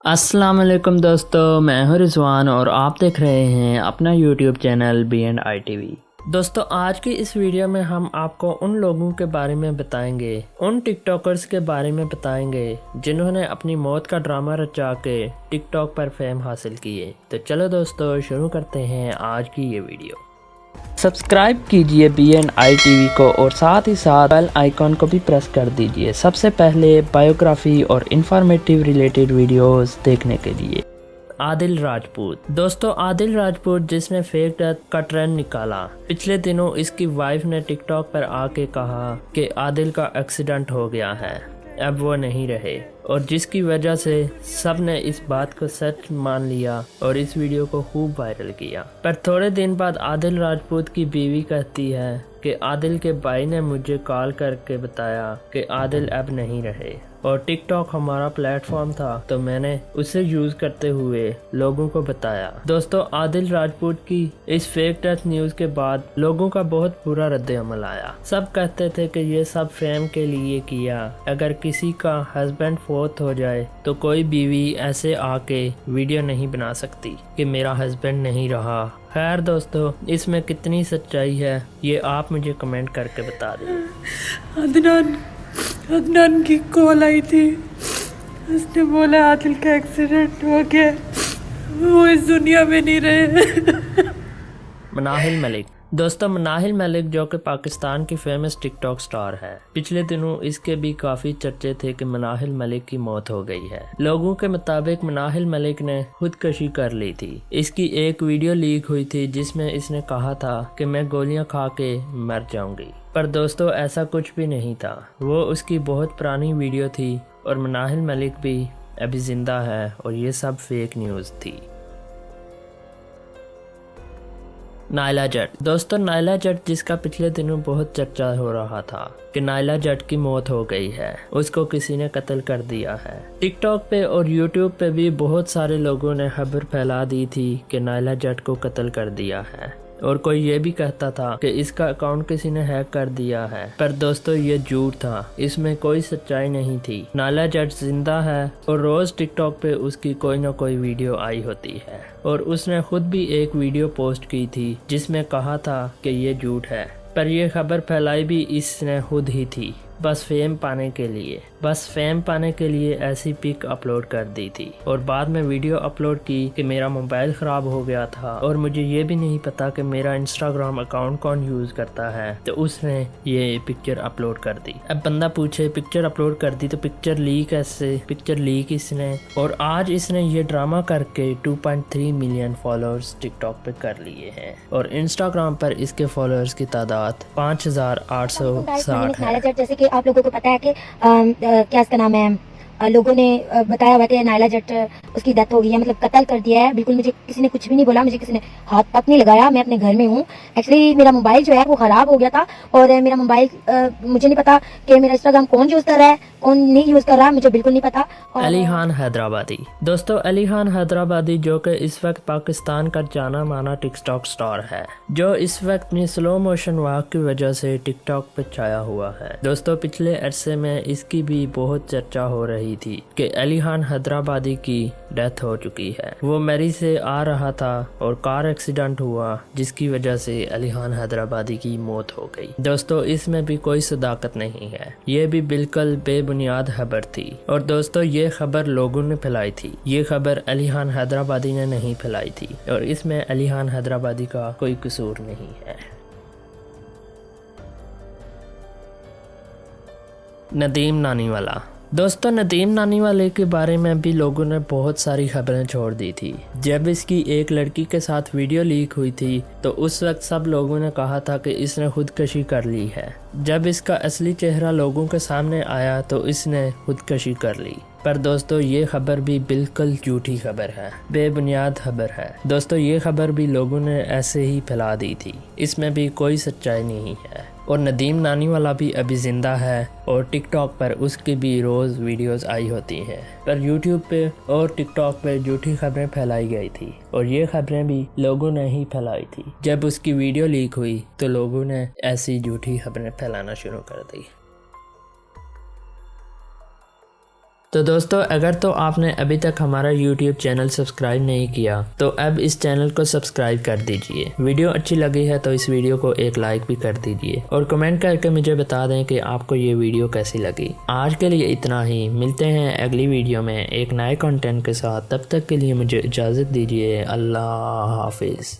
अस्सलाम वालेकुम दोस्तों, मैं हूं रिजवान और आप देख रहे हैं अपना यूट्यूब चैनल B&I TV। दोस्तों, आज की इस वीडियो में हम आपको उन लोगों के बारे में बताएंगे, उन टिकटॉकर्स के बारे में बताएंगे जिन्होंने अपनी मौत का ड्रामा रचा के टिकटॉक पर फेम हासिल किए। तो चलो दोस्तों, शुरू करते हैं आज की ये वीडियो। सब्सक्राइब कीजिए B&I TV को और साथ ही साथ बेल आइकॉन को भी प्रेस कर दीजिए सबसे पहले बायोग्राफी और इंफॉर्मेटिव रिलेटेड वीडियोस देखने के लिए। आदिल राजपूत। दोस्तों, आदिल राजपूत जिसने फेक डेथ का ट्रेंड निकाला, पिछले दिनों इसकी वाइफ ने टिकटॉक पर आके कहा कि आदिल का एक्सीडेंट हो गया है, अब वो नहीं रहे, और जिसकी वजह से सब ने इस बात को सच मान लिया और इस वीडियो को खूब वायरल किया। पर थोड़े दिन बाद आदिल राजपूत की बीवी कहती है कि आदिल के भाई ने मुझे कॉल करके बताया कि आदिल अब नहीं रहे और टिकटॉक हमारा प्लेटफॉर्म था, तो मैंने उसे यूज करते हुए लोगों को बताया। दोस्तों, आदिल राजपूत की इस फेक डेथ न्यूज के बाद लोगों का बहुत बुरा रद्द-ए-अमल आया। सब कहते थे कि ये सब फेम के लिए किया, अगर किसी का हस्बैंड फोत हो जाए तो कोई बीवी ऐसे आके वीडियो नहीं बना सकती कि मेरा हस्बैंड नहीं रहा। खैर दोस्तों, इसमें कितनी सच्चाई है ये आप मुझे कमेंट करके बता दें। अदनान की कॉल आई थी, उसने बोला आदिल का एक्सीडेंट हो गया, वो इस दुनिया में नहीं रहे। मनाहिल मलिक। दोस्तों, मनाहिल मलिक जो कि पाकिस्तान की फेमस टिकटॉक स्टार है, पिछले दिनों इसके भी काफी चर्चे थे कि मनाहिल मलिक की मौत हो गई है। लोगों के मुताबिक मनाहिल मलिक ने खुदकुशी कर ली थी। इसकी एक वीडियो लीक हुई थी जिसमें इसने कहा था कि मैं गोलियां खा के मर जाऊंगी, पर दोस्तों ऐसा कुछ भी नहीं था। वो उसकी बहुत पुरानी वीडियो थी और मनाहिल मलिक भी अभी जिंदा है और ये सब फेक न्यूज थी। नायला जट। दोस्तों, नायला जट जिसका पिछले दिनों बहुत चर्चा हो रहा था कि नायला जट की मौत हो गई है, उसको किसी ने कत्ल कर दिया है। टिकटॉक पे और यूट्यूब पे भी बहुत सारे लोगों ने खबर फैला दी थी कि नायला जट को कत्ल कर दिया है, और कोई ये भी कहता था कि इसका अकाउंट किसी ने हैक कर दिया है। पर दोस्तों, ये झूठ था, इसमें कोई सच्चाई नहीं थी। नायला जट जिंदा है और रोज टिकटॉक पे उसकी कोई ना कोई वीडियो आई होती है, और उसने खुद भी एक वीडियो पोस्ट की थी जिसमें कहा था कि ये झूठ है। पर यह खबर फैलाई भी इसने खुद ही थी, बस फेम पाने के लिए ऐसी पिक अपलोड कर दी थी, और बाद में वीडियो अपलोड की कि मेरा मोबाइल ख़राब हो गया था और मुझे ये भी नहीं पता कि मेरा इंस्टाग्राम अकाउंट कौन यूज़ करता है, तो उसने ये पिक्चर अपलोड कर दी। अब बंदा पूछे पिक्चर अपलोड कर दी तो पिक्चर लीक कैसे? पिक्चर लीक इसने, और आज इसने ये ड्रामा करके 2.3 मिलियन फॉलोअर्स टिकटॉक पे कर लिए हैं, और इंस्टाग्राम पर इसके फॉलोअर्स की तादाद 5860 है। जैसे कि आप लोगों को पता है कि क्या इसका नाम है, लोगों ने बताया हुआ कि नायला जट उसकी डेथ हो गई है, मतलब कत्ल कर दिया है। बिल्कुल मुझे किसी ने कुछ भी नहीं बोला, मुझे किसी ने हाथ तक नहीं लगाया, मैं अपने घर में हूँ। एक्चुअली मेरा मोबाइल जो है वो खराब हो गया था, और मेरा मोबाइल मुझे नहीं पता कि मेरा इंस्टाग्राम कौन यूज कर रहा है कौन नहीं यूज कर रहा है, मुझे बिल्कुल नहीं पता। अली खान हैदराबादी। दोस्तों, अली खान हैदराबादी जो कि इस वक्त पाकिस्तान का जाना माना टिकटॉक स्टार है, जो इस वक्त अपनी स्लो मोशन वॉक की वजह से टिकटॉक पे छाया हुआ है। दोस्तों, पिछले अरसे में इसकी भी बहुत चर्चा हो रही थी कि अली खान हैदराबादी की डेथ हो चुकी है। वो मैरी से आ रहा था और कार एक्सीडेंट हुआ, जिसकी वजह से अली खान हैदराबादी की मौत हो गई। दोस्तों, इसमें भी कोई सदाकत नहीं है, ये भी बिल्कुल बेबुनियाद खबर थी, और दोस्तों ये खबर लोगों ने फैलाई थी। ये खबर अली खान हैदराबादी ने नहीं फैलाई थी, और इसमें अली खान हैदराबादी का कोई कसूर नहीं है। नदीम नानीवाला। दोस्तों, नदीम नानीवाले के बारे में भी लोगों ने बहुत सारी खबरें छोड़ दी थी। जब इसकी एक लड़की के साथ वीडियो लीक हुई थी तो उस वक्त सब लोगों ने कहा था कि इसने खुदकुशी कर ली है। जब इसका असली चेहरा लोगों के सामने आया तो इसने खुदकुशी कर ली। पर दोस्तों, ये खबर भी बिल्कुल झूठी खबर है, बेबुनियाद खबर है। दोस्तों, ये खबर भी लोगों ने ऐसे ही फैला दी थी, इसमें भी कोई सच्चाई नहीं है। और नदीम नानीवाला भी अभी जिंदा है, और टिकटॉक पर उसकी भी रोज़ वीडियोस आई होती हैं। पर यूट्यूब पे और टिकटॉक पे झूठी खबरें फैलाई गई थी, और ये खबरें भी लोगों ने ही फैलाई थी। जब उसकी वीडियो लीक हुई तो लोगों ने ऐसी झूठी खबरें फैलाना शुरू कर दी। तो दोस्तों अगर तो आपने अभी तक हमारा YouTube चैनल सब्सक्राइब नहीं किया तो अब इस चैनल को सब्सक्राइब कर दीजिए। वीडियो अच्छी लगी है तो इस वीडियो को एक लाइक भी कर दीजिए और कमेंट करके मुझे बता दें कि आपको ये वीडियो कैसी लगी। आज के लिए इतना ही, मिलते हैं अगली वीडियो में एक नए कंटेंट के साथ। तब तक के लिए मुझे इजाज़त दीजिए। अल्लाह हाफिज़।